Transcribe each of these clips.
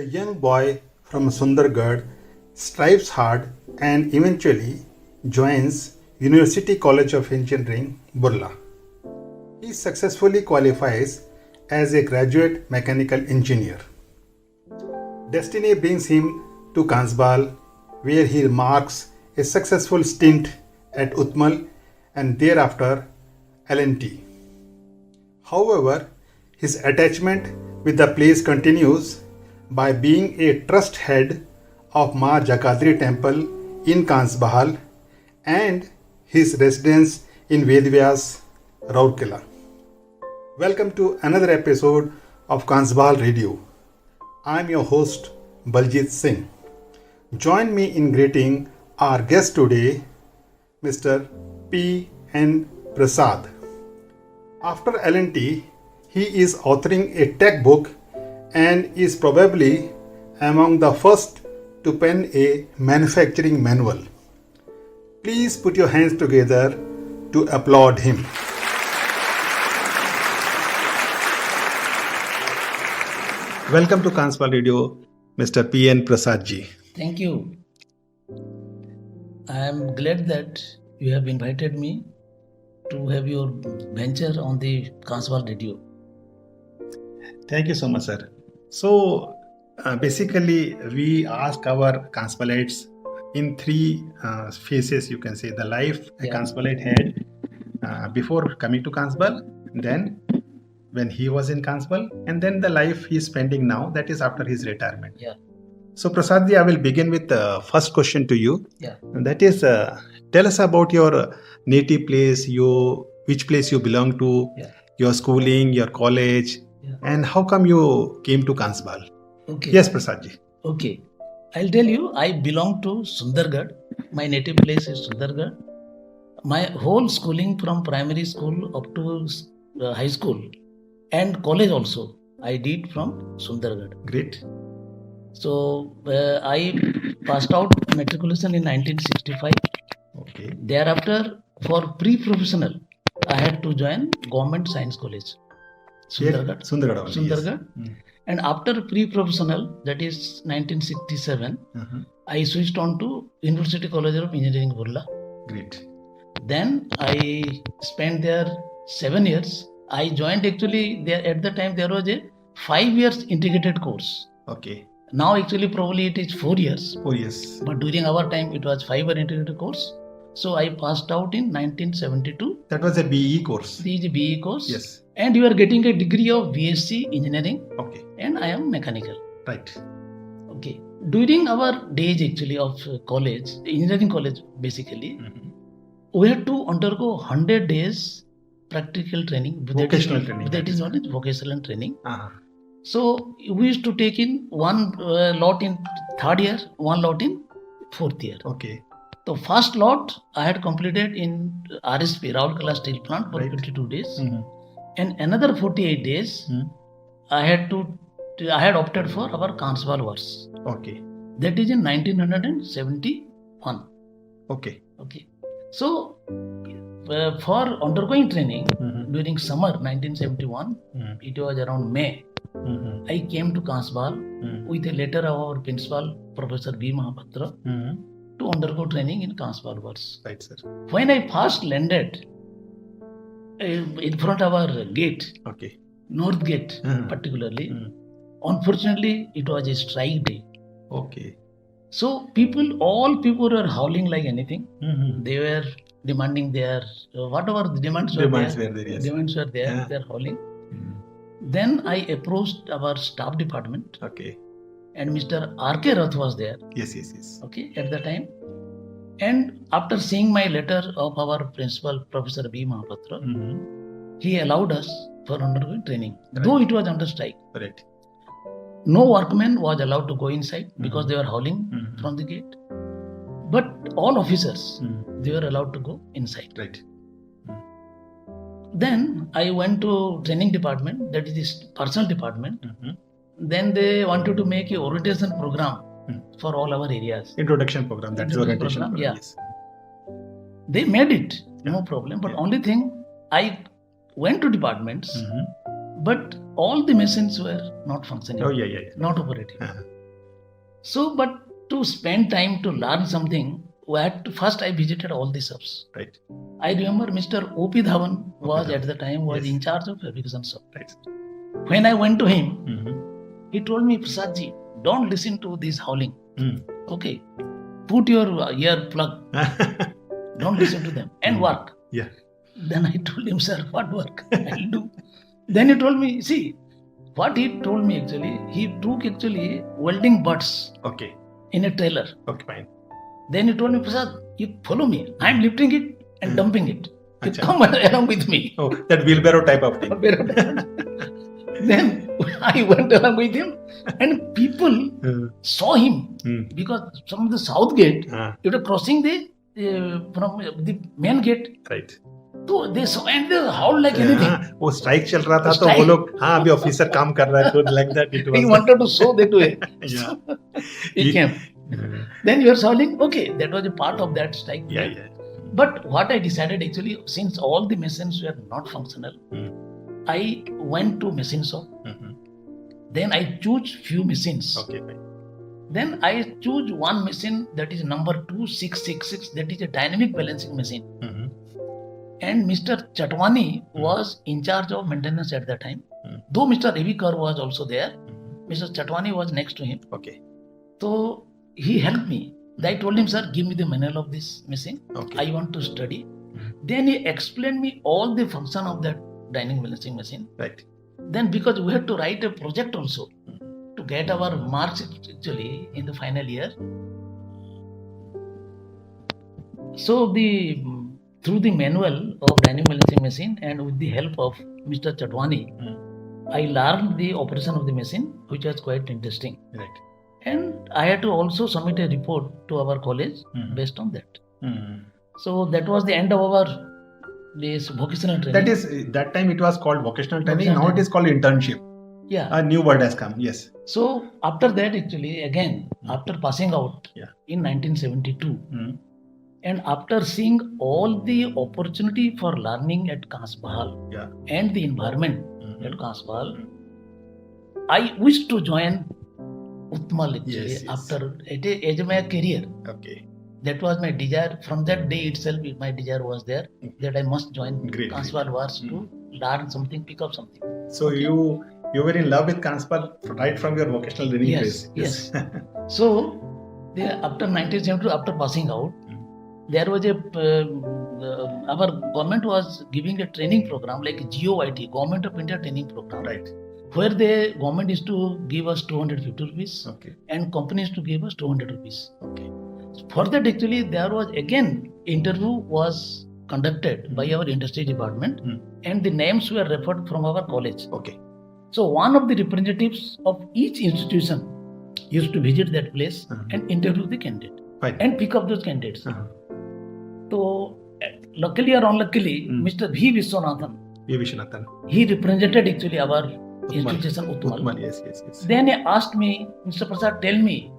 A young boy from Sundargarh strives hard and eventually joins University College of Engineering, Burla. He successfully qualifies as a graduate mechanical engineer. Destiny brings him to Kansbal, where he marks a successful stint at Utmal and thereafter L&T. However, his attachment with the place continues by being a trust head of Ma Jakadri temple in Kansbahal and his residence in Vedvyas, Rourkela. Welcome to another episode of Kansbahal Radio. I am your host Baljit Singh. Join me in greeting our guest today, Mr. P N Prasad. After L&T, he is authoring a tech book and is probably among the first to pen a manufacturing manual. Please put your hands together to applaud him. Welcome to Kansbahal Radio, Mr. P N Prasad ji. Thank you. I am glad that you have invited me to have your venture on the Kansbahal Radio. Thank you so much, sir. So, basically, we ask our Kansbalites in three phases, you can say. The life a Kansbalite had before coming to Kansbal, then when he was in Kansbal, and then the life he is spending now, that is after his retirement. Yeah. So, Prasadji, I will begin with the first question to you. Yeah. And that is, tell us about your native place, which place you belong to, your schooling, your college, and how come you came to Kansbal? Okay. Yes, Prasadji. Okay. I'll tell you, I belong to Sundargarh. My native place is Sundargarh. My whole schooling from primary school up to high school and college also, I did from Sundargarh. Great. So, I passed out matriculation in 1965. Okay. Thereafter, for pre-professional, I had to join Government Science College, Sundargarh. Sundargarh. Yes. And after pre-professional, that is 1967, I switched on to University College of Engineering, Burla. Great. Then I spent there 7 years. I joined actually there at the time there was a 5 years integrated course. Okay. Now actually probably it is 4 years. 4 years. But during our time it was 5 year integrated course. So I passed out in 1972. That was a BE course. This is a BE course. Yes. And you are getting a degree of BSc Engineering. Okay. And I am mechanical. Right. Okay. During our days actually of college, engineering college basically, we had to undergo 100 days practical training. Vocational training. That is not vocational training. Uh-huh. So we used to take in one lot in third year, one lot in fourth year. Okay. The first lot I had completed in RSP, Rourkela Steel Plant, for 52 days. And another 48 days, I had opted for our Kansbahal Wars. Okay. That is in 1971. Okay. Okay. So, for undergoing training during summer 1971, it was around May, I came to Kansbahal with a letter of our principal, Professor B. Mahapatra, to undergo training in Kansbahal Wars. Right, sir. When I first landed in front of our gate, Okay. North Gate particularly, unfortunately it was a strike day. Okay. So all people were howling like anything. They were demanding their whatever the demands were there. Yes. Demands were there. Yeah. They are howling. Then I approached our staff department. Okay. And Mr. R.K. Rath was there. Yes. Okay, at the time. And after seeing my letter of our principal, Professor B. Mahapatra, he allowed us for undergoing training, though it was under strike. Right. No workman was allowed to go inside because they were howling from the gate. But all officers, they were allowed to go inside. Right. Then I went to training department, that is this personnel department. Then they wanted to make a orientation program for all our areas. Introduction program. That's the orientation program. Yeah. Yes. They made it, no problem. But only thing, I went to departments, but all the machines were not functioning. Oh, yeah. Not operating. Uh-huh. So, but to spend time to learn something, first I visited all the shops. Right. I remember Mr. O.P. Dhawan was Dhawan. at the time was Yes. in charge of fabrication shop. Right. When I went to him, Mm-hmm. he told me, Prasad ji, don't listen to this howling. Mm. Okay, put your ear plug. Don't listen to them and work. Yeah. Then I told him, sir, what work I'll do? Then he told me, see, what he told me actually, he took actually welding butts Okay. in a trailer. Okay, fine. Then he told me, Prasad, you follow me. I'm lifting it and dumping it. You Acha. come along with me. Oh, that wheelbarrow type of thing. Then I went along with him and people saw him because from the south gate, you were crossing the from the main gate. Right. So they saw and they howled like anything. वो strike चल रहा था तो Strike. वो लोग हाँ अभी officer काम कर रहा है तो like that it was. He wanted to show that way. Yeah. He came. Then you are shouting, okay, that was a part of that strike. Yeah. But what I decided actually, since all the machines were not functional, I went to machine shop. Mm-hmm. Then I choose few machines. Okay, fine. Then I choose one machine that is number 2666, that is a dynamic balancing machine. Mm-hmm. And Mr. Chatwani was in charge of maintenance at that time. Though Mr. Revikar was also there, Mr. Chatwani was next to him. Okay. So he helped me. I told him, sir, give me the manual of this machine. Okay. I want to study. Then he explained me all the function of that dynamic balancing machine. Right. Then because we had to write a project also to get our marks actually in the final year. So through the manual of dynamic balancing machine and with the help of Mr. Chatwani, I learned the operation of the machine, which was quite interesting. Right. And I had to also submit a report to our college based on that. So that was the end of our this vocational training. That is, that time it was called vocational training. Vocational Now it is called internship. Yeah. A new word has come. Yes. So after that, actually, again, after passing out in 1972, and after seeing all the opportunity for learning at Kansbahal and the environment at Kansbahal, I wished to join Utmal actually after as my career. Okay. That was my desire. From that day itself, my desire was there that I must join Kansbahal Wars to learn something, pick up something. So you were in love with Kansbahal right from your vocational training phase. Yes. So after 1972, after passing out, there was our government was giving a training program like GOIT, Government of India Training Program. Right. Where the government is to give us 250 rupees and companies to give us 200 rupees. Okay. For that actually there was again interview was conducted by our industry department and the names were referred from our college. Okay. So one of the representatives of each institution used to visit that place and interview the candidate and pick up those candidates. So luckily or unluckily, Mr. V. Vishwanathan, he represented actually our institution Utmal. Yes. Then he asked me, Mr. Prasad, tell me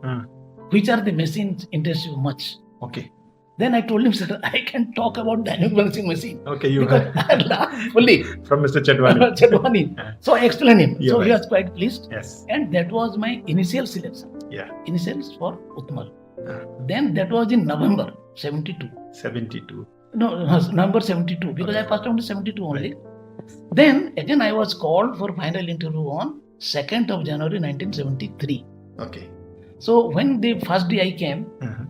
which are the machines interest you much. Okay. Then I told him, sir, I can talk about dynamic balancing machine. Okay, you because I laughed fully from Mr. Chatwani. So I explained him. You're so right. he was quite pleased. Yes. And that was my initial selection. Yeah. Initials for Utmal. Then that was in November 72. 72. No, November 72 because I passed out in 72 only. Then again I was called for final interview on 2nd of January 1973. Okay. So when the first day I came,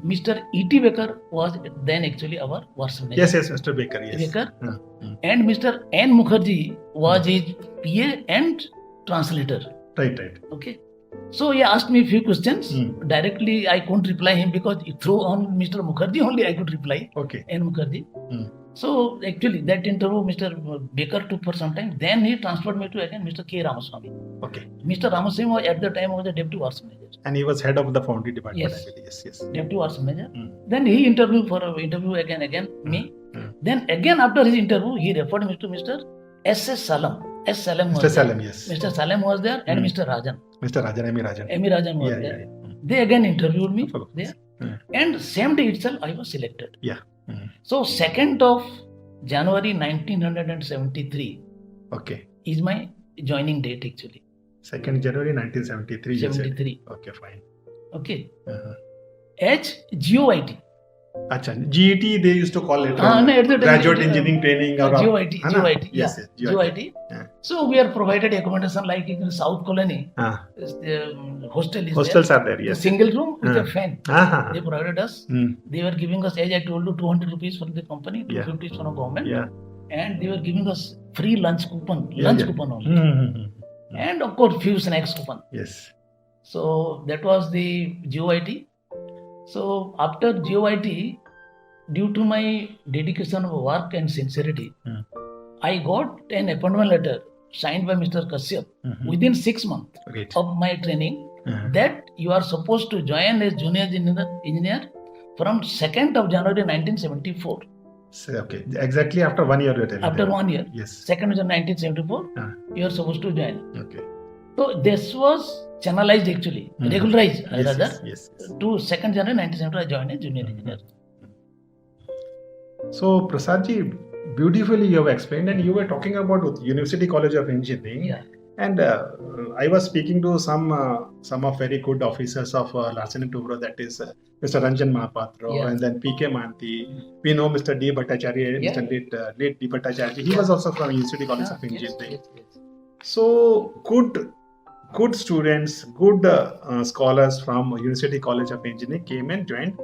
Mr. E.T. Baker was then actually our works manager. Yes, Mr. Baker. Yes. Baker. And Mr. N. Mukherjee was his PA and translator. Right. Okay. So he asked me a few questions. Directly I couldn't reply him because through on Mr. Mukherjee only I could reply. Okay. N. Mukherjee. So actually that interview Mr. Baker took for some time. Then he transferred me to again Mr. K. Ramaswamy. Okay. Mr. Ramaswamy was at the time was the deputy works manager. And he was head of the foundry department. Yes. Yes. Deputy works manager. Then he interviewed again me. Then again after his interview he referred me to Mr. S.S. Salam. S. Salam was Mr. there. Salam, yes. Mr. Salam was there and Mr. Rajan. Mr. Rajan, M.E. Rajan. M.E. Rajan was there. They again interviewed me there. And same day itself I was selected. Yeah. So 2nd of January 1973 okay. is my joining date actually. 2nd January 1973. you said. 73. Okay, fine. Okay. Uh-huh. H GOIT. Acha, GET they used to call it. No, at the time, graduate engineering training or GOIT. है ना? GOIT. Yes, Yeah. yes, GOIT. Yeah. So we are provided accommodation like in South Colony. Ah. Hostel is Hostels there. are there. Yes. A single room with a fan. Ah. They provided us. Mm. They were giving us, as I told you, 200 rupees from the company, 250 from the government. Yeah. And they were giving us free lunch coupon. Yeah. Coupon only. Mm-hmm. And of course, few snacks coupon. Yes. So that was the GOIT. So after GOIT, due to my dedication of work and sincerity, I got an appointment letter signed by Mr. Kashyap within 6 months Great. of my training that you are supposed to join as junior engineer from 2nd of January 1974. So, okay. Exactly after 1 year you are telling After them. 1 year, Yes. 2nd of January 1974, you are supposed to join. Okay. So this was channelized actually, regularized Yes, rather, yes. to 2nd January 1974 I joined as junior engineer. So Prasadji, beautifully you have explained, and you were talking about University College of Engineering. Yeah. And I was speaking to some of very good officers of Larsen & Toubro, that is Mr. Ranjan Mahapatra and then P.K. Manti. We know Mr. D. Bhattacharya, Mr. late D. Bhattacharya. He was also from University College of Engineering. Yes. So good students, good scholars from University College of Engineering came and joined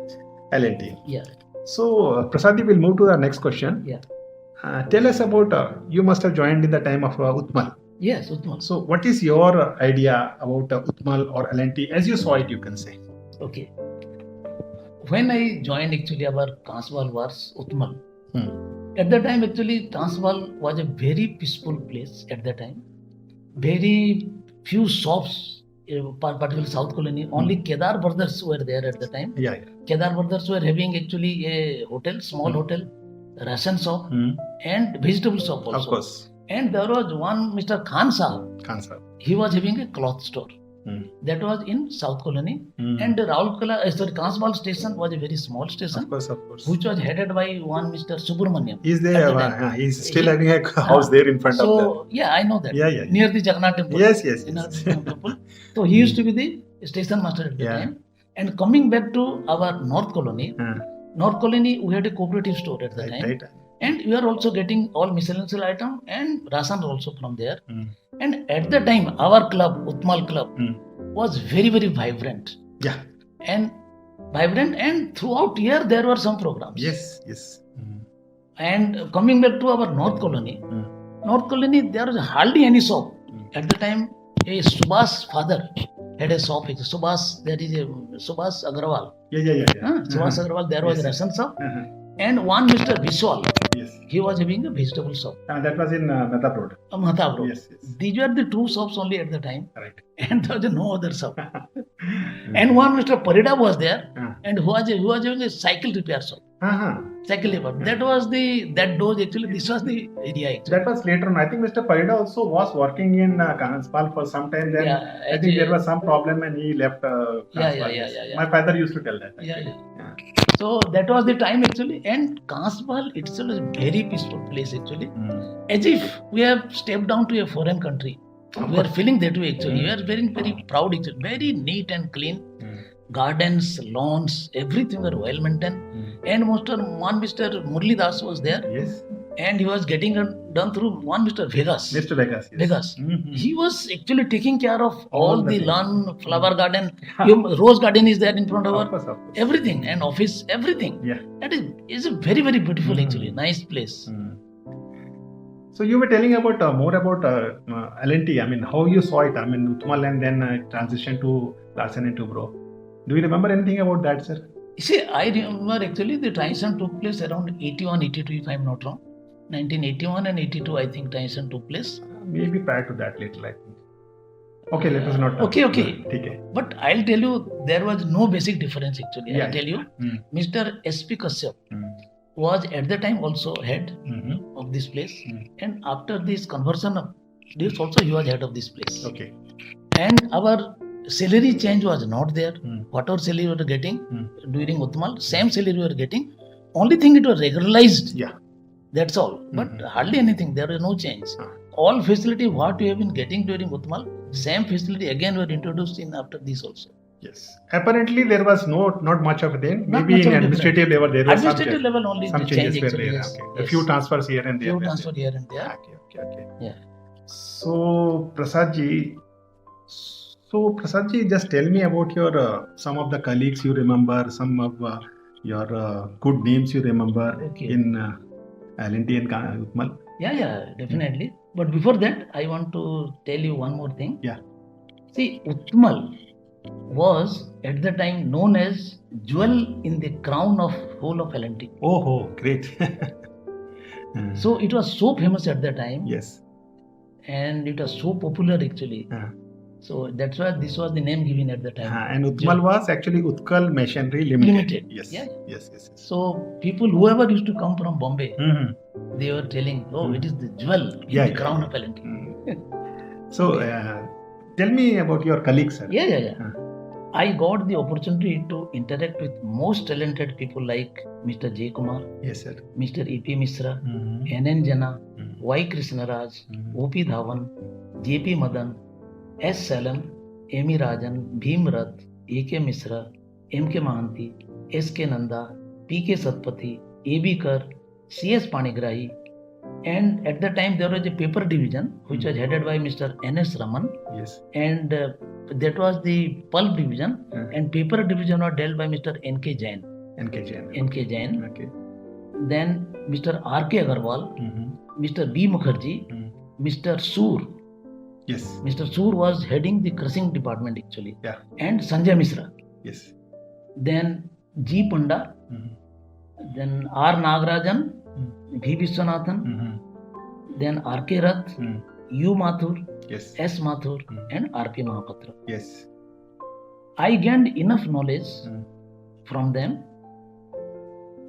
L&T. Yeah. So Prasadji, will move to the next question. Yeah. Tell us about, you must have joined in the time of Utmal. Yes, Utmal. So what is your idea about Utmal or L&T as you saw it, you can say? Okay. When I joined actually our Transvaal was Utmal. At that time actually Transvaal was a very peaceful place at that time. Very few shops, particularly South Colony. Only Kedar brothers were there at the time. Yeah. Kedar brothers were having actually a hotel, small hotel, ration shop and vegetable shop also. Of course. And there was one Mr. Khan Sahab. He was having a cloth store. That was in South Colony. And Transvaal station was a very small station. Of course. Which was headed by one Mr. Subramaniam. He's there. He's still having a house there in front of them. So, yeah, I know that. Yeah. Near the Jagannath temple. Yes. Temple. So, he used to be the station master at the time. And coming back to our North Colony, we had a cooperative store at the time. Right. And we are also getting all miscellaneous item and ration also from there. And at the time, our club, Utmal Club, was very, very vibrant. Yeah. And throughout year there were some programs. Yes. And coming back to our North Colony, there was hardly any shop. At the time, a Subhas father had a shop. Subhas, that is a Subhas Agrawal. Yeah. Subhas Agrawal, there was a ration shop. And one Mr. Vishwal, he was having a vegetable shop. That was in Mehtab Road. Mehtab Road. Yes. These were the two shops only at the time. Right. And there was no other shop. And one Mr. Parida was there, and who was having a cycle repair shop. Cycle repair. That was this was the area actually. That was later on. I think Mr. Parida also was working in Kanspal for some time. Then I think there was some problem and he left Kanspal. Yeah. My father used to tell that. Yeah. So that was the time actually, and Kanspal itself is a very peaceful place actually. As if we have stepped down to a foreign country. We are feeling that way actually. We are very, very proud actually. Very neat and clean. Gardens, lawns, everything were well maintained. And one Mr. Murli Das was there. Yes. And he was getting done through one Mr. Vegas. Mr. Vegas. Yes. Vegas. He was actually taking care of all the lawn, flower garden. Rose garden is there in front of our everything, and office, everything. Yeah. That is a very, very beautiful actually, nice place. So you were telling about more about L&T. I mean, how you saw it. I mean, Utmal and then transition to Larsen & Toubro. Do you remember anything about that, sir? See, I remember actually the transition took place around 81, 82, if I am not wrong. 1981 and 82, I think transition took place. Maybe prior to that, little, I think. Okay, let us not. Okay. But I'll tell you, there was no basic difference actually. I'll tell you, Mr. SP Kashyap was at the time also head of this place, and after this conversion of this also he was head of this place. Okay. And our salary change was not there. Whatever salary we were getting during Utmal, same salary we were getting. Only thing it was regularized. Yeah. That's all. But hardly anything. There is no change. Ah. All facility what we have been getting during Utmal, same facility again were introduced in after this also. Yes. Apparently, there was not much of a thing. Not Maybe much in of a administrative level, there was Administrative level only some the changes change were actually, there. yes. Okay. A Yes. few transfers here and there. Few were transfer there. here and there. Okay. Yeah. So, Prasad ji, just tell me about your some of the colleagues you remember, some of your good names you remember Okay. in L&T and Utmal. Yeah, definitely. But before that, I want to tell you one more thing. Yeah. See, Utmal was at the time known as jewel in the crown of whole of L&T. Oh, great. So it was so famous at the time, yes. and it was so popular actually. So that's why this was the name given at the time. And Utmal was actually Utkal Machinery Limited. Limited. Yes. So people, whoever used to come from Bombay, Mm-hmm. they were telling, "Oh, it is the jewel in the crown of L&T." So, tell me about your colleagues, sir. Yeah. I got the opportunity to interact with most talented people like Mr. J. Kumar, Yes, sir. Mr. E.P. Misra, Mm-hmm. N.N. Jana, Mm-hmm. Y. Krishnaraj, O.P. Dhawan, J.P. Madan, S. Salam, Amy Rajan, Bhim Rath, A.K. Misra, M.K. Mahanti, S.K. Nanda, P.K. Satpathy, A.B. Kar, C.S. Panigrahi, and at the time there was a paper division which was headed by Mr. N.S. Raman, Yes. and that was the pulp division, and paper division was dealt by Mr. N.K. Jain. NK Jain. Okay. Then Mr. R.K. Agarwal, Mm-hmm. Mr. B. Mukherjee, Mr. Soor. Yes. Mr. Soor was heading the crushing department actually. Yeah. And Sanjay Misra. Yes. Then G. Panda. Mm-hmm. Then R. Nagarajan, V. Viswanathan. Mm-hmm. Then R.K. Rath, U. Mathur, Yes. S. Mathur, and R.P. Mahapatra. Yes. I gained enough knowledge from them,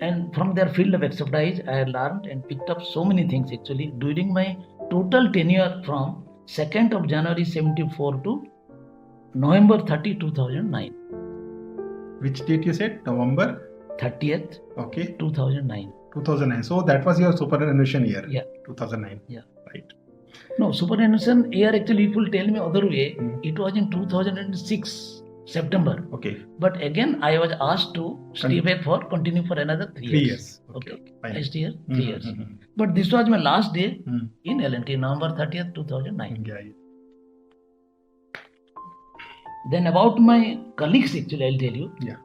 and from their field of expertise I learned and picked up so many things actually during my total tenure from 2nd of January 74 to November 30, 2009. Which date you said? November? 30th, Okay. 2009. 2009. So that was your superannuation year. Yeah. 2009. Yeah. Right. No, superannuation year actually, if you tell me other way, it was in 2006, September. Okay. But again, I was asked to stay back for continue for another 3 years. 3 years. Okay. Fine. Next year, 3 years. Mm-hmm. But this was my last day in L&T, November 30th, 2009. Yeah. Then about my colleagues, actually, I'll tell you. Yeah.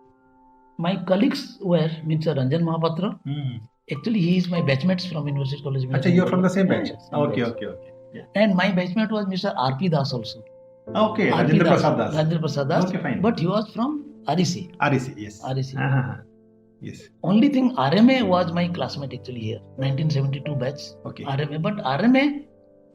My colleagues were Mr. Ranjan Mahapatra. Actually, he is my batchmates from University College. Achha, you're from the same batch? Yeah, same Okay. batch. Yeah. And my batchmate was Mr. R.P. Das also. Okay. R.P. Rajendra Prasad Das. Rajendra Prasad Das. Okay, fine. But he was from REC. REC, yes. REC. Yes. Only thing, RMA was my classmate actually here. 1972 batch. Okay. RMA. But RMA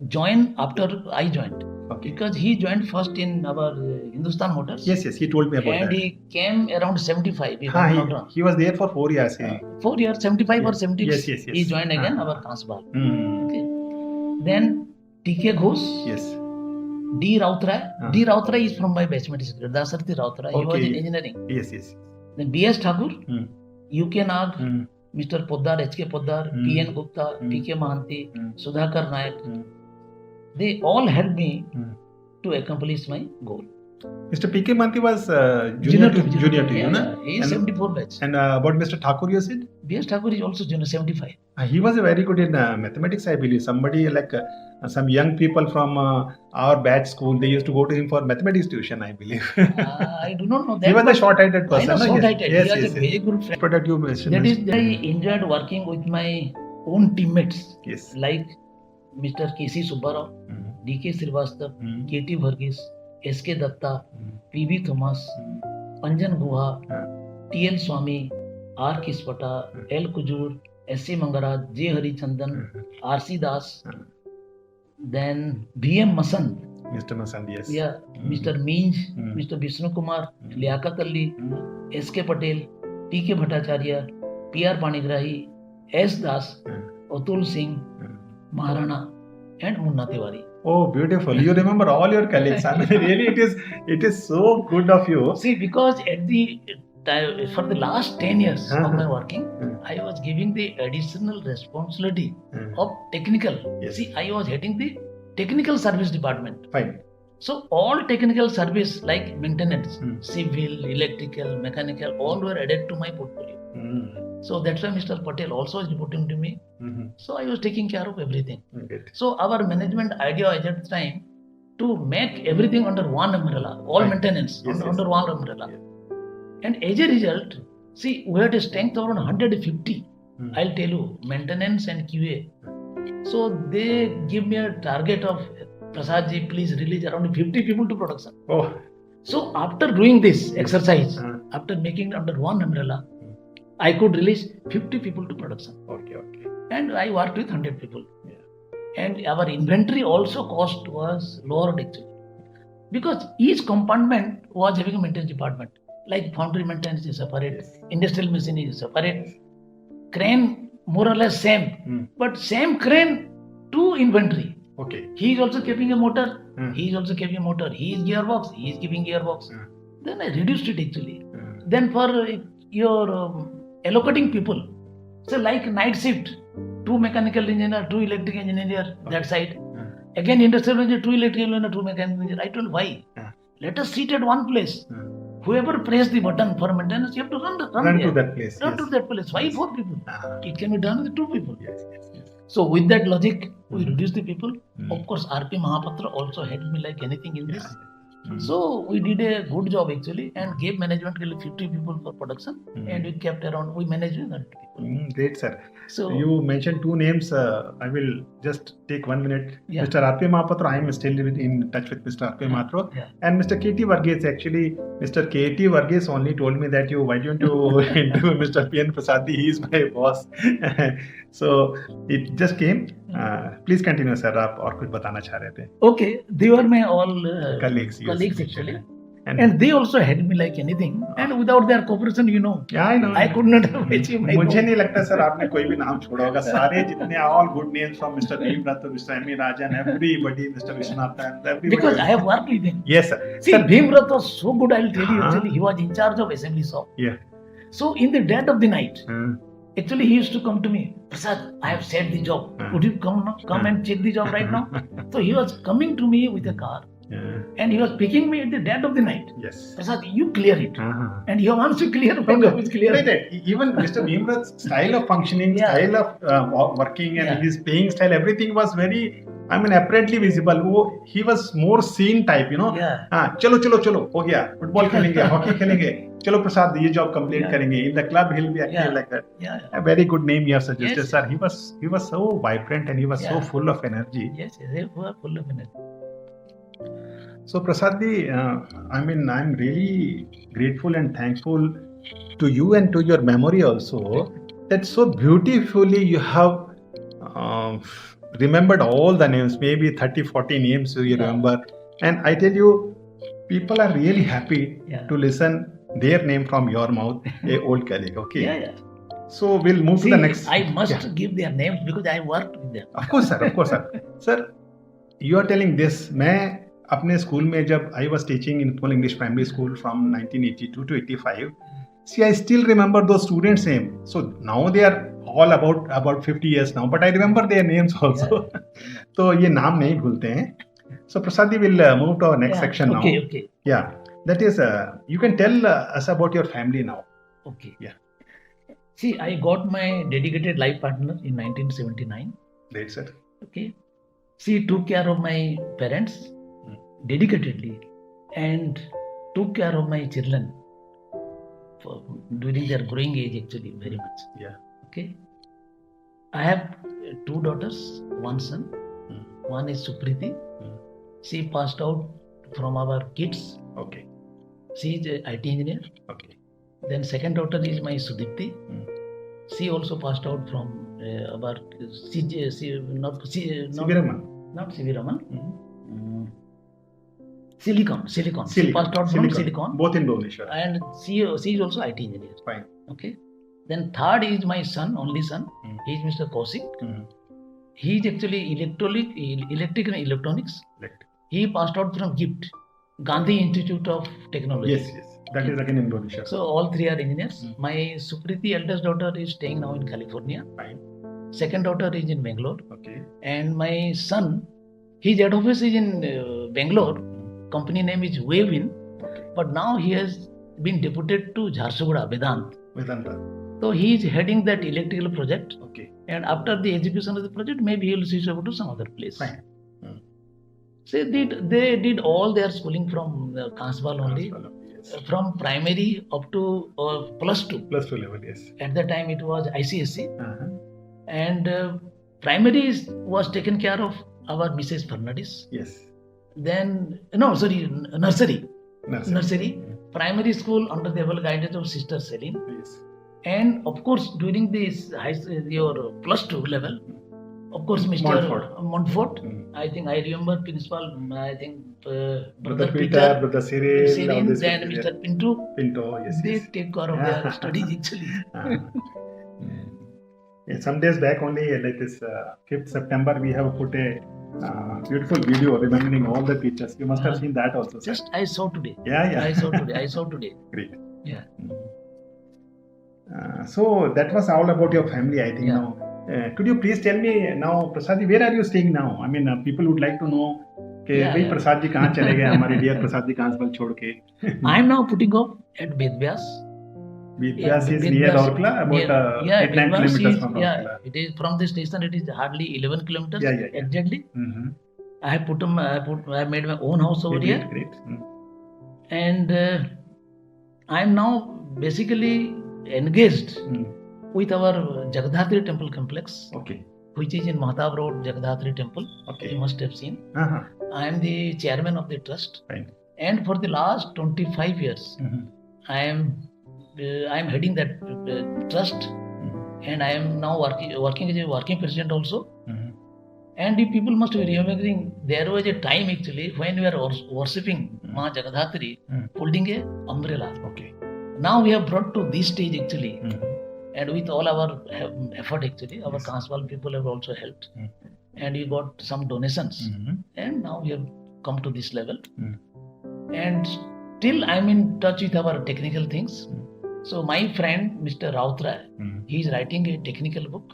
joined after I joined. Okay. Because he joined first in our Hindustan Motors. Yes. He told me about And that. he came around 75. If I'm not wrong. He was there for 4 years. 4 years, 75 or 76. Yes. He joined again our Kansbal. Mm. Okay. Then TK Ghosh, Yes. D. Rautrai. D. Rautrai is from my batchmate. Dasarthi Rautrai. He was Okay. in engineering. Yes. Then B.S. Thakur, UK Nag, Mm. Mr. Poddar, H.K. Poddar, P.N. Gupta, P.K. Mahanti, Sudhakar Nayak. They all helped me to accomplish my goal. Mr. P.K. Manti was junior to you, Yeah, na? he is 74 batch. And about Mr. Thakur, you said? B.S. Thakur is also junior, 75. He was very good in mathematics, I believe. Somebody like some young people from our batch school, they used to go to him for mathematics tuition, I believe. I do not know that. He was a short-sighted person. I know, no? short-sighted. Yes, He was a very good friend. Product you mentioned. That is, I enjoyed working with my own teammates. Yes. Like Mr. K.C. Subbarao, D.K. Srivastav, K.T. Varghese, S.K. Datta, P.B. Thomas, Panjan Guha, T.L. Swami, R. Kispata, L. Kujur, S.C. Mangaraj, J. Harichandan, R.C. Das, then B.M. Masand, Mr. Masand, yes. yeah, Mr. Minj, Mr. Vishnu Kumar, Liaquat Ali, S.K. Patel, P.K. Bhattacharya, P.R. Panigrahi, S. Das, Atul Singh, Maharana, and Munna Tiwari. Oh, beautiful. You remember all your colleagues. I mean, really, it is so good of you. See, because at the for the last 10 years of my working, Uh-huh. I was giving the additional responsibility Uh-huh. of technical. Yes. See, I was heading the technical service department. Fine. So all technical service like maintenance, Hmm. civil, electrical, mechanical, all were added to my portfolio. Mm. So that's why Mr. Patel also is reporting to me. Mhm. So I was taking care of everything. Good. So our management idea at that time to make everything under one umbrella, all Right. maintenance Yes, yes. under one umbrella. Yes. And as a result, see, we had a strength of around 150. Hmm. I'll tell you, maintenance and QA. So they give me a target of Prasad ji, please release around 50 people to production. Oh. So after doing this exercise, Uh, after making it under one umbrella, I could release 50 people to production. okay. Okay. And I worked with 100 people. Yeah. And our inventory also cost was lowered actually. Because each compartment was having a maintenance department. Like foundry maintenance is separate, Yes. industrial machinery is separate, crane more or less same, Hmm. but same crane, two inventory. Okay. He is also keeping a motor, Hmm. he is also keeping a motor, he is gearbox, he is keeping gearbox. Hmm. Then I reduced it actually. Hmm. Then for your allocating people, so like night shift, 2 mechanical engineer, 2 electric engineer that side. Hmm. Again industrial engineer, 2 electrical engineer, 2 mechanical engineer. I told why? Hmm. Let us sit at one place. Hmm. Whoever press the button for maintenance, you have to run Run there. to that place. Run Yes. to that place. Why 4 people? Ah. It can be done with 2 people. Yes. Yes. Yes. So with that logic, we Hmm. reduced the people. Hmm. Of course, RP Mahapatra also helped me like anything in this. Hmm. So we did a good job actually and gave management 50 people for production Hmm. and we kept around, we managed with 100 people. Great, sir. So You mentioned 2 names. I will just take 1 minute. Yeah. Mr. R.P. Mahapatra, I am still in touch with Mr. R.P. Mahapatra. yeah. And Mr. K.T. Varghese, actually, Mr. K.T. Varghese only told me that why don't you interview Mr. P N Prasad? He is my boss. So it just came. Please continue, sir. आप और कुछ बताना चाह रहे थे? Okay, they were my all Colleagues, yes. colleagues actually. And, And they also helped me like anything. And without their cooperation, you know, yeah, I know. I could not have achieved my मुझे goal. नहीं लगता sir आपने कोई भी नाम छोड़ा होगा सारे जितने all good names from Mr. Bhimrat to Mr. M. Rajan, everybody, Mr. Vishwanathan, everybody. Because I have worked with him. Yes, sir. See, Sir, Bhimrat was so good, I'll tell you. Uh-huh. Actually, he was in charge of assembly shop. Yeah. So in the dead of the night, Uh, actually he used to come to me, Prasad, I have set the job. Uh-huh. Could you come now? Come and check the job right now? So he was coming to me with a car and he was picking me at the dead of the night. yes. Prasad, you clear it. Uh-huh. And you want to clear my job is clear. Right, right. Even Mr. Bhimrat's style of functioning, Yeah. style of working, and Yeah. his paying style, everything was very, apparently visible. He was more scene type, you know. Yeah. हाँ चलो चलो चलो हो गया football खेलेंगे hockey खेलेंगे चलो प्रसाद ये जॉब कंप्लीट Yeah. करेंगे in the club he'll be active Yeah. like that. Yeah. A very good name you have suggested, Yes. sir. He was so vibrant and he was so Yeah. full of energy. Yes, they were full of energy. So Prasad ji, I'm really grateful and thankful to you and to your memory also that so beautifully you have remembered all the names, maybe 30-40 names you Yeah. remember. And I tell you, people are really happy Yeah. to listen their name from your mouth, a old colleague. Okay. Yeah, yeah. So we'll move See, to the next. I must Yeah. give their names because I worked with them. Of course, sir. Of course, sir. Sir, you are telling this. मैं अपने school में जब I was teaching in full English primary school from 1982 to 85. See, I still remember those students' name. So now they are all about 50 years now, but I remember their names also. तो ये नाम नहीं भूलते हैं. So Prasad will move to our next Yeah. section now. Okay, okay. Yeah, that is you can tell us about your family now. Okay. Yeah. See, I got my dedicated life partner in 1979. Great, sir. Okay. She took care of my parents dedicatedly and took care of my children during their growing age actually very much. Yeah. Okay. I have 2 daughters, 1 son. Hmm. One is Supriti. Hmm. She passed out from our kids. Okay. She is an IT engineer. Okay. Then second daughter is my Sudipti. Hmm. She also passed out from our not Siviraman. Siviraman. Hmm. Silicon. She passed out from Silicon. Both in Bhubaneswar. And she is also IT engineer. Fine. Okay. Then third is my son, only son. Hmm. He is Mr. Kaushik. Hmm. He is actually electric and electronics. Right. He passed out from GIFT, Gandhi Institute of Technology. Yes, yes. That is again in Indonesia. So all three are engineers. My Sukriti eldest daughter is staying now in California. Fine. Second daughter is in Bangalore. Okay. And my son, his head office is in Bangalore. Company name is Wavin. Okay. But now he has been deputed to Jharsuguda, Vedanta. So he is heading that electrical project. Okay. And after the execution of the project, maybe he will switch over to some other place. Fine. So they did all their schooling from Kansbal only. Yes. From primary up to plus 2. Plus 2 level, yes. At that time it was ICSE. Uh-huh. And primary was taken care of our Mrs. Fernandez. Yes. Then, nursery. Primary school under the able guidance of Sister Celine. Yes. And of course, during this your plus 2 level, of course, Mr. Montfort. I think I remember principal. Brother Peter, Brother Cyril, then Mr. Pinto. Yes. They take care of their studies actually. Yeah, some days back only, like this 5th September, we have put a beautiful video remembering all the teachers. You must have seen that also. Sir. Just I saw today. Yeah. I saw today. Great. Yeah. So that was all about your family, I think. Yeah. Now, could you please tell me now, Prasad ji, where are you staying now? I mean, people would like to know. भाई प्रसाद जी कहाँ चले गए हमारे dear Prasad ji कांसबल छोड़ के. I am now putting up at Vedvyas. Vedvyas is near Rourkela, about 8-9 kilometers from Rourkela. Yeah, it is from the station. It is hardly 11 kilometers exactly. Mm-hmm. I made my own house over here. Great. And I am now basically engaged with our Jagadhatri temple complex. Okay. Which is in Mahatab Road, Jagadhatri temple. Okay. You must have seen. Uh-huh. I am the chairman of the trust. Right. And for the last 25 years, I am heading that trust, and I am now working as a working president also. And the people must be remembering there was a time actually when we were worshipping Ma Jagadhatri, holding a umbrella. Okay. Now we have brought to this stage actually, and with all our effort actually, our Kansbal people have also helped, and we got some donations, and now we have come to this level. And still I am in touch with our technical things. So my friend Mr. Rautra, he is writing a technical book.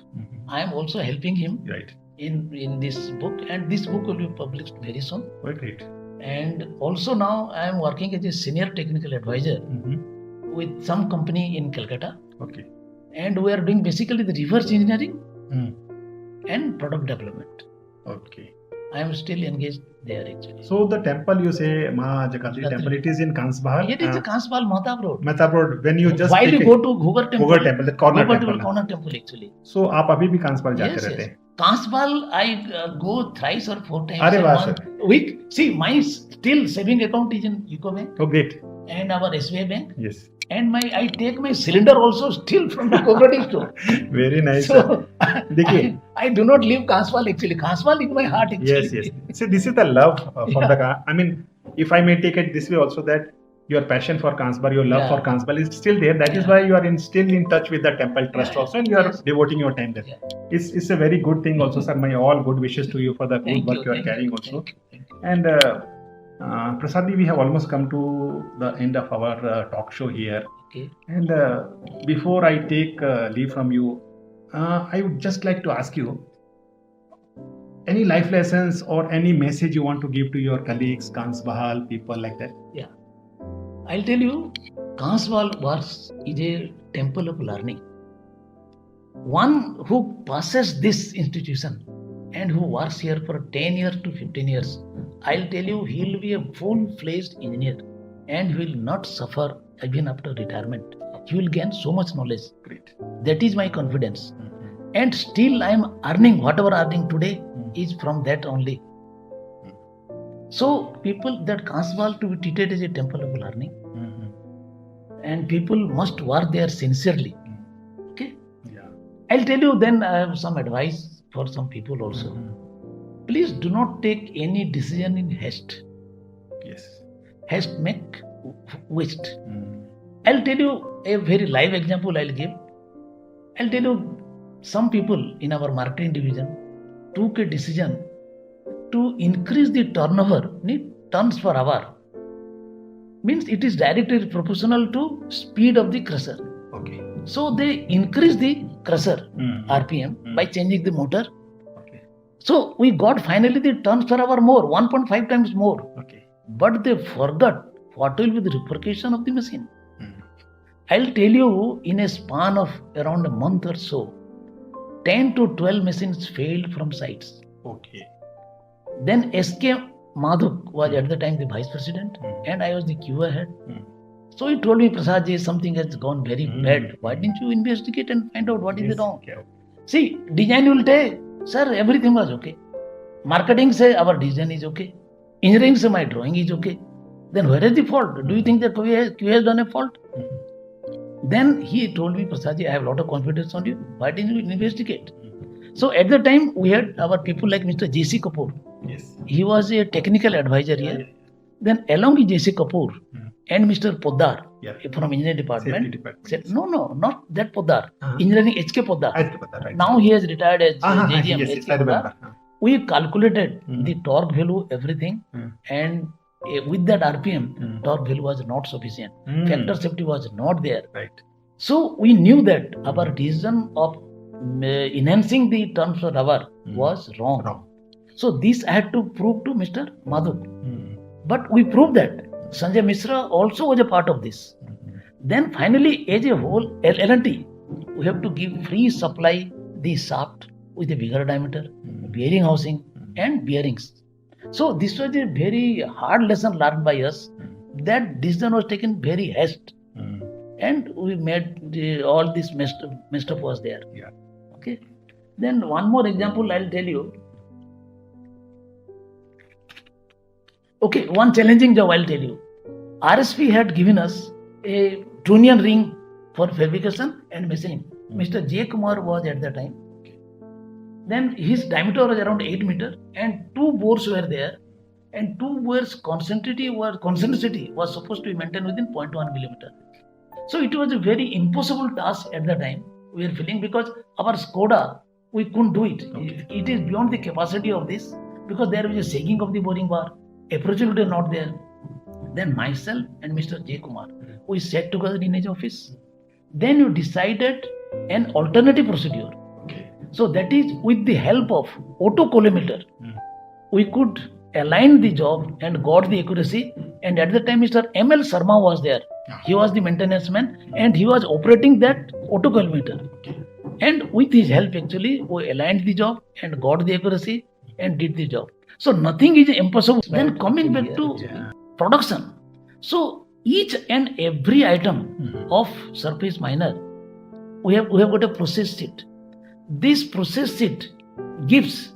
I am also helping him in this book, and this book will be published very soon. Great. And also now I am working as a senior technical advisor with some company in Calcutta. Okay. And we are doing basically the reverse engineering and product development. Okay. I am still engaged there actually. So the temple you say, Ma Jagadhatri temple, it is in Kansbahar? It is the Kansbal Mahatab Road. Mahatab Road. When you just while you go to Ghugar temple, the corner temple. Corner temple actually. So आप अभी भी कांसबाल जाते रहते हैं? Kansbal I go thrice or 4 times अरे a वाह month. Week. See, my still saving account is in UCO Bank. Oh, great. And our SBI Bank. Yes. And I take my cylinder also still from the cooperative store. Very nice. So I do not leave Kansbal actually. Kansbal is my heart actually. Yes. See, this is the love for the car. I mean, if I may take it this way also, that your passion for Kansbal, your love for Kansbal is still there. That is why you are still in touch with the temple trust also, and you are devoting your time there. It's a very good thing also, sir. My all good wishes to you for the good work you are carrying also. And Prasad, we have almost come to the end of our talk show here. Okay. And before I take leave from you, I would just like to ask you any life lessons or any message you want to give to your colleagues, Kansbahal, people like that. Yeah. I'll tell you, Kansbal is a temple of learning. One who passes this institution and who works here for 10 years to 15 years, I'll tell you, he will be a full-fledged engineer and he will not suffer even after retirement. He will gain so much knowledge. Great. That is my confidence. And still I am earning, whatever earning today is from that only. So people that Kansbal to be treated as a temple of learning, and people must work there sincerely. Okay? Yeah. I'll tell you then I have some advice for some people also. Please do not take any decision in haste. Yes. Haste make waste. I'll tell you a very live example I'll give. I'll tell you some people in our marketing division took a decision to increase the turnover, tons per hour. means it is directly proportional to speed of the crusher. Okay. So they increase the crusher RPM by changing the motor. Okay. So we got finally the turns per hour more, 1.5 times more. Okay. But they forgot what will be the repercussion of the machine. I'll tell you, in a span of around a month or so, 10 to 12 machines failed from sites. Okay. Then SK Madhuk was at the time the vice president and I was the QA head. So he told me, Prasad ji, something has gone very bad. Why didn't you investigate and find out what is wrong? Okay. See, design will take, sir, everything was okay. Marketing say our design is okay. Engineering say my drawing is okay. Then where is the fault? Do you think that QA has done a fault? Then he told me, Prasad ji, I have a lot of confidence on you. Why didn't you investigate? So at the time we had our people like Mr. J.C. Kapoor. Yes. He was a technical advisor here. Then along with J.C. Kapoor and Mr. Poddar from engineering department, Safety department. said, no, not that Poddar. Engineering HK Poddar. Right. Now he has retired as JGM. Yes, HK I remember. Poddar. We calculated the torque value, everything, and with that RPM, torque value was not sufficient. Factor safety was not there. Right. So we knew that our decision of enhancing the turns per hour was wrong. So this I had to prove to Mr. Madhuk. But we proved that. Sanjay Mishra also was a part of this. Then finally, as a whole, L&T, we have to give free supply the shaft with a bigger diameter, bearing housing and bearings. So this was a very hard lesson learned by us. That decision was taken very haste. And we made all this messed up was there. Yeah. Okay. Then one more example I'll tell you. Okay, one challenging job I'll tell you. RSP had given us a trunnion ring for fabrication and machining. Mr. J. Kumar was at that time. Then his diameter was around 8 meters and 2 bores were there. And 2 bores concentricity was supposed to be maintained within 0.1 millimeter. So it was a very impossible task at the time. We were feeling because our Skoda, we couldn't do it. Okay. It is beyond the capacity of this because there was a sagging of the boring bar. Approachability is not there. Then myself and Mr. J. Kumar, we sat together in his office. Then you decided an alternative procedure. Okay. So that is with the help of autocollimator, we could align the job and got the accuracy. And at the time, Mr. M.L. Sharma was there. He was the maintenance man and he was operating that autocollimator. And with his help, actually, we aligned the job and got the accuracy and did the job. So nothing is impossible. Then coming back to production. So each and every item of surface miner, we have got a process sheet. This process sheet gives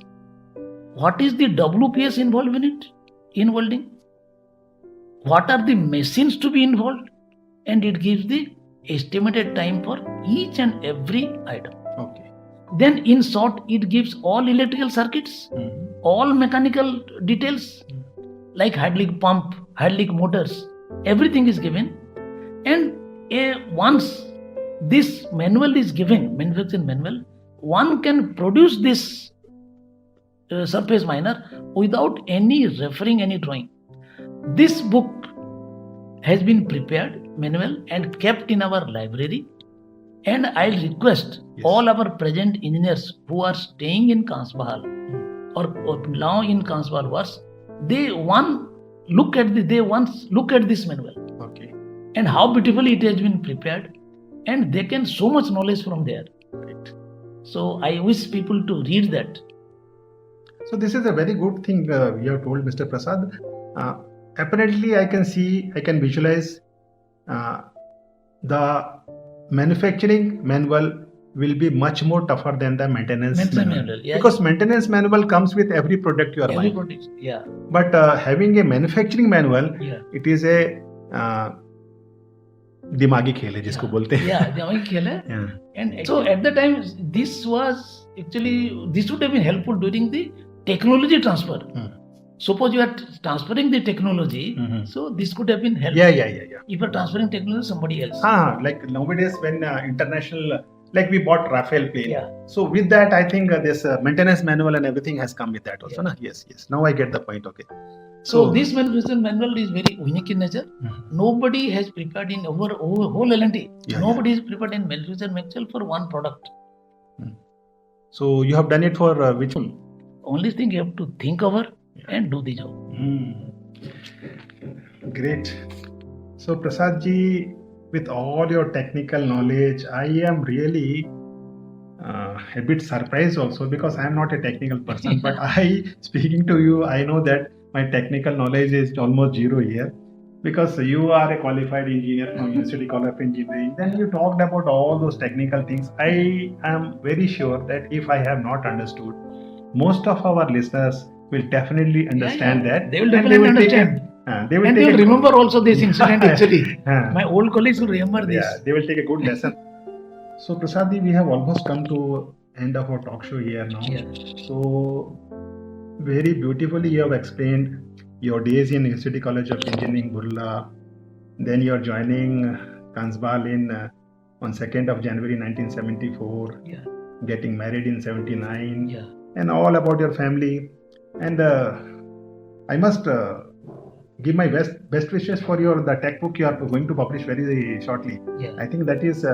what is the WPS involved in it, in welding, what are the machines to be involved, and it gives the estimated time for each and every item. Okay. Then in short, it gives all electrical circuits, all mechanical details like hydraulic pump, hydraulic motors, everything is given. And once this manual is given, manufacturing manual, one can produce this surface miner without any referring, any drawing. This book has been prepared, manual, and kept in our library. And I'll request all our present engineers who are staying in Kansbahal or now in Kansbahal works, they once look at this manual. Okay. And how beautifully it has been prepared, and they can so much knowledge from there. Right. So I wish people to read that. So this is a very good thing you have told, Mr. Prasad. Apparently, I can visualize the manufacturing manual will be much more tougher than the maintenance manual. Yeah. Because maintenance manual comes with every product you are buying. Product, yeah. But having a manufacturing manual, it is a दिमागी खेल है जिसको बोलते हैं. Yeah, दिमागी खेल है. And so at the time, this would have been helpful during the technology transfer. Suppose you are transferring the technology, so this could have been helpful. Yeah. If you are transferring technology to somebody else. Like nowadays when international, like we bought Rafale plane. Yeah. So with that, I think this maintenance manual and everything has come with that also. Yeah. Yes. Now I get the point. Okay. So this malnutrition manual is very unique in nature. Nobody has prepared in over whole L&T. Nobody is prepared in malnutrition manual for one product. So you have done it for which one? Only thing you have to think over and do the job. Great. So Prasad ji, with all your technical knowledge, I am really a bit surprised also, because I am not a technical person. But speaking to you, I know that my technical knowledge is almost zero here, because you are a qualified engineer from University College of Engineering. Then you talked about all those technical things. I am very sure that if I have not understood, most of our listeners will definitely understand that. They will definitely understand. They will remember also this incident actually. My old colleagues will remember this. Yeah, they will take a good lesson. So Prasad, we have almost come to end of our talk show here now. Yeah. So very beautifully you have explained your days in University College of Engineering, Burla. Then you are joining Kansbal on 2nd of January 1974. Yeah. Getting married in 79. Yeah. And all about your family. And I must give my best wishes for the tech book you are going to publish very shortly. Yeah. I think that is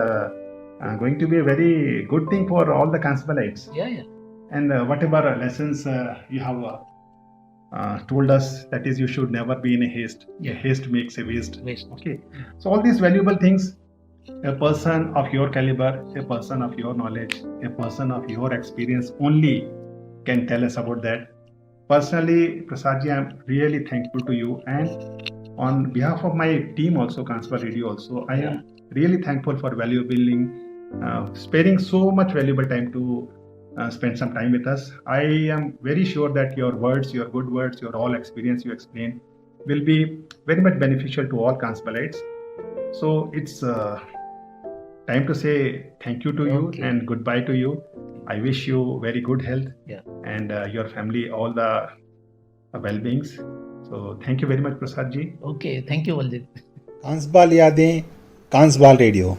going to be a very good thing for all the Kansbalites. Yeah. And whatever lessons you have told us, that is, you should never be in a haste. Yeah. A haste makes a waste. Waste. Okay. So all these valuable things, a person of your caliber, a person of your knowledge, a person of your experience only can tell us about that. Personally, Prasadji, I am really thankful to you, and on behalf of my team also, Kansbal Radio also, I am really thankful for sparing so much valuable time to spend some time with us. I am very sure that your words, your good words, your all experience you explained will be very much beneficial to all Kansbalites. So it's time to say thank you to you and goodbye to you. I wish you very good health and your family all the well-beings. So thank you very much, Prasad ji. Okay, thank you, Baljit. Kansbal Yadein, Kansbal Radio.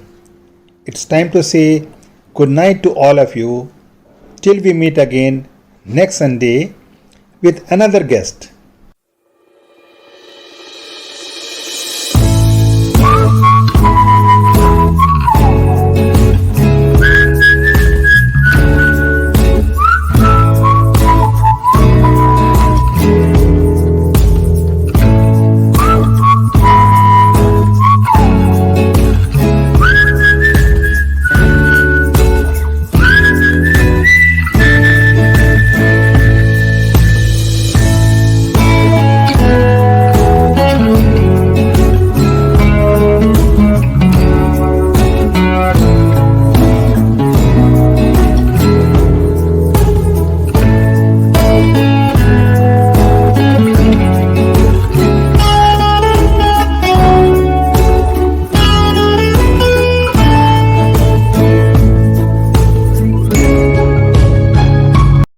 It's time to say good night to all of you till we meet again next Sunday with another guest.